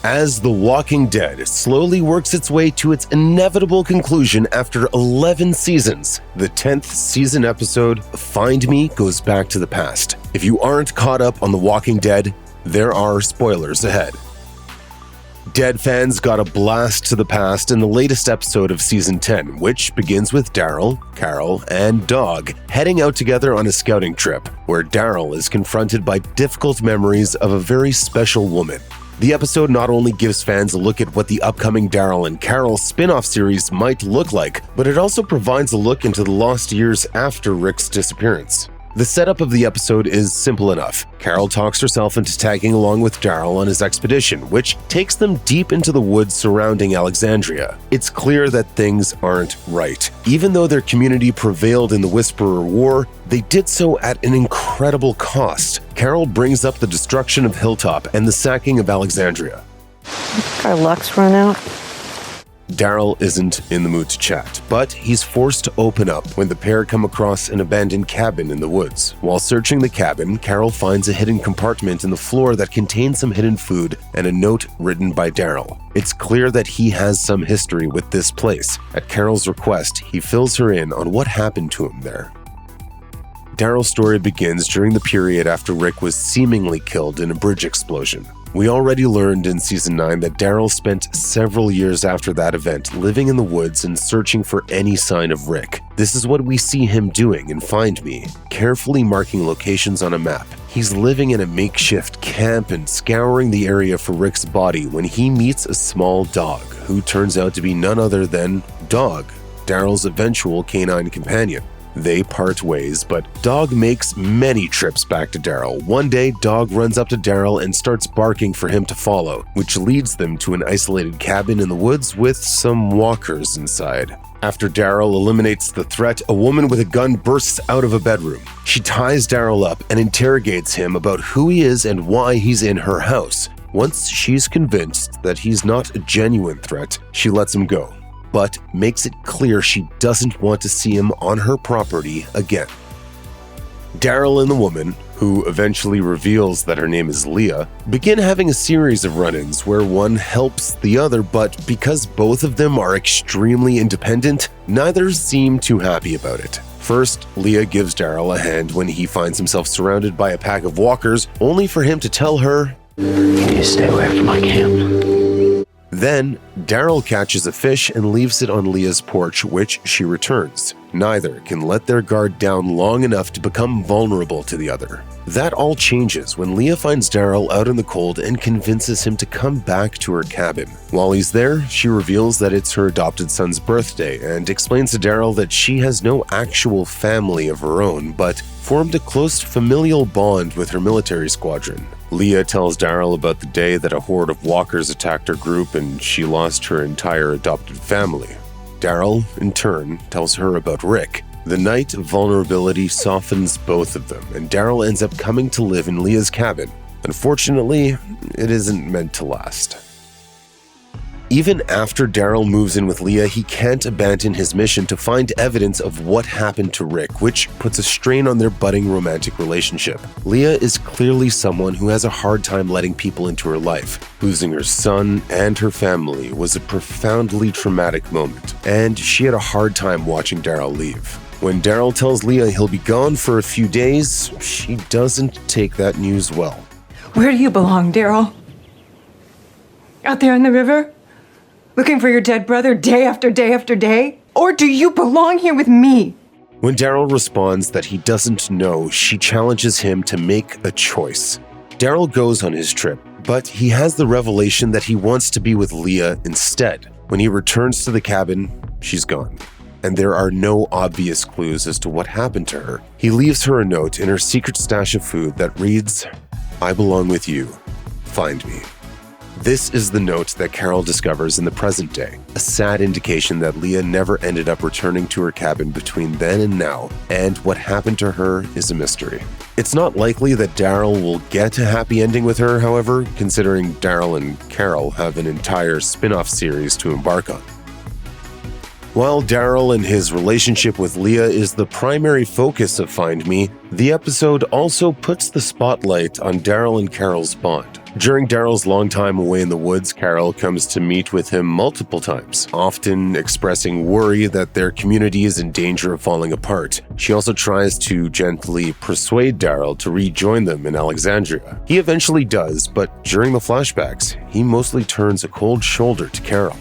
As The Walking Dead slowly works its way to its inevitable conclusion after 11 seasons, the 10th season episode, Find Me, goes back to the past. If you aren't caught up on The Walking Dead, there are spoilers ahead. Dead fans got a blast to the past in the latest episode of Season 10, which begins with Daryl, Carol, and Dog heading out together on a scouting trip, where Daryl is confronted by difficult memories of a very special woman. The episode not only gives fans a look at what the upcoming Daryl and Carol spin-off series might look like, but it also provides a look into the lost years after Rick's disappearance. The setup of the episode is simple enough. Carol talks herself into tagging along with Daryl on his expedition, which takes them deep into the woods surrounding Alexandria. It's clear that things aren't right. Even though their community prevailed in the Whisperer War, they did so at an incredible cost. Carol brings up the destruction of Hilltop and the sacking of Alexandria. Our luck's run out. Daryl isn't in the mood to chat, but he's forced to open up when the pair come across an abandoned cabin in the woods. While searching the cabin, Carol finds a hidden compartment in the floor that contains some hidden food and a note written by Daryl. It's clear that he has some history with this place. At Carol's request, he fills her in on what happened to him there. Daryl's story begins during the period after Rick was seemingly killed in a bridge explosion. We already learned in Season 9 that Daryl spent several years after that event living in the woods and searching for any sign of Rick. This is what we see him doing in Find Me, carefully marking locations on a map. He's living in a makeshift camp and scouring the area for Rick's body when he meets a small dog, who turns out to be none other than Dog, Daryl's eventual canine companion. They part ways, but Dog makes many trips back to Daryl. One day, Dog runs up to Daryl and starts barking for him to follow, which leads them to an isolated cabin in the woods with some walkers inside. After Daryl eliminates the threat, a woman with a gun bursts out of a bedroom. She ties Daryl up and interrogates him about who he is and why he's in her house. Once she's convinced that he's not a genuine threat, she lets him go, but makes it clear she doesn't want to see him on her property again. Daryl and the woman, who eventually reveals that her name is Leah, begin having a series of run-ins where one helps the other, but because both of them are extremely independent, neither seem too happy about it. First, Leah gives Daryl a hand when he finds himself surrounded by a pack of walkers, only for him to tell her, "You need to stay away from my camp." Then, Daryl catches a fish and leaves it on Leah's porch, which she returns. Neither can let their guard down long enough to become vulnerable to the other. That all changes when Leah finds Daryl out in the cold and convinces him to come back to her cabin. While he's there, she reveals that it's her adopted son's birthday and explains to Daryl that she has no actual family of her own, but formed a close familial bond with her military squadron. Leah tells Daryl about the day that a horde of walkers attacked her group and she lost her entire adopted family. Daryl, in turn, tells her about Rick. The night of vulnerability softens both of them, and Daryl ends up coming to live in Leah's cabin. Unfortunately, it isn't meant to last. Even after Daryl moves in with Leah, he can't abandon his mission to find evidence of what happened to Rick, which puts a strain on their budding romantic relationship. Leah is clearly someone who has a hard time letting people into her life. Losing her son and her family was a profoundly traumatic moment, and she had a hard time watching Daryl leave. When Daryl tells Leah he'll be gone for a few days, she doesn't take that news well. Where do you belong, Daryl? Out there in the river? Looking for your dead brother day after day after day? Or do you belong here with me? When Daryl responds that he doesn't know, she challenges him to make a choice. Daryl goes on his trip, but he has the revelation that he wants to be with Leah instead. When he returns to the cabin, she's gone, and there are no obvious clues as to what happened to her. He leaves her a note in her secret stash of food that reads, "I belong with you. Find me." This is the note that Carol discovers in the present day, a sad indication that Leah never ended up returning to her cabin between then and now, and what happened to her is a mystery. It's not likely that Daryl will get a happy ending with her, however, considering Daryl and Carol have an entire spin-off series to embark on. While Daryl and his relationship with Leah is the primary focus of Find Me, the episode also puts the spotlight on Daryl and Carol's bond. During Daryl's long time away in the woods, Carol comes to meet with him multiple times, often expressing worry that their community is in danger of falling apart. She also tries to gently persuade Daryl to rejoin them in Alexandria. He eventually does, but during the flashbacks, he mostly turns a cold shoulder to Carol.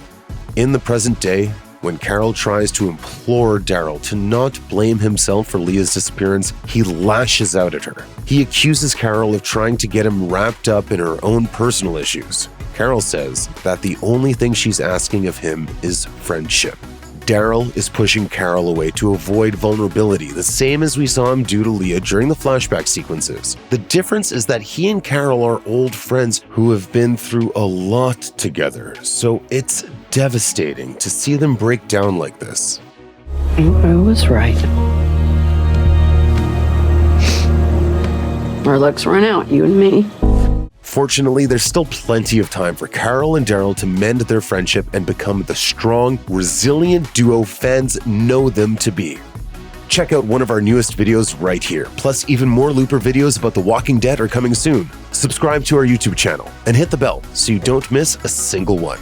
In the present day, when Carol tries to implore Daryl to not blame himself for Leah's disappearance, he lashes out at her. He accuses Carol of trying to get him wrapped up in her own personal issues. Carol says that the only thing she's asking of him is friendship. Daryl is pushing Carol away to avoid vulnerability, the same as we saw him do to Leah during the flashback sequences. The difference is that he and Carol are old friends who have been through a lot together, so it's devastating to see them break down like this. I was right. Our luck's run out, you and me. Fortunately, there's still plenty of time for Carol and Daryl to mend their friendship and become the strong, resilient duo fans know them to be. Check out one of our newest videos right here. Plus, even more Looper videos about The Walking Dead are coming soon. Subscribe to our YouTube channel and hit the bell so you don't miss a single one.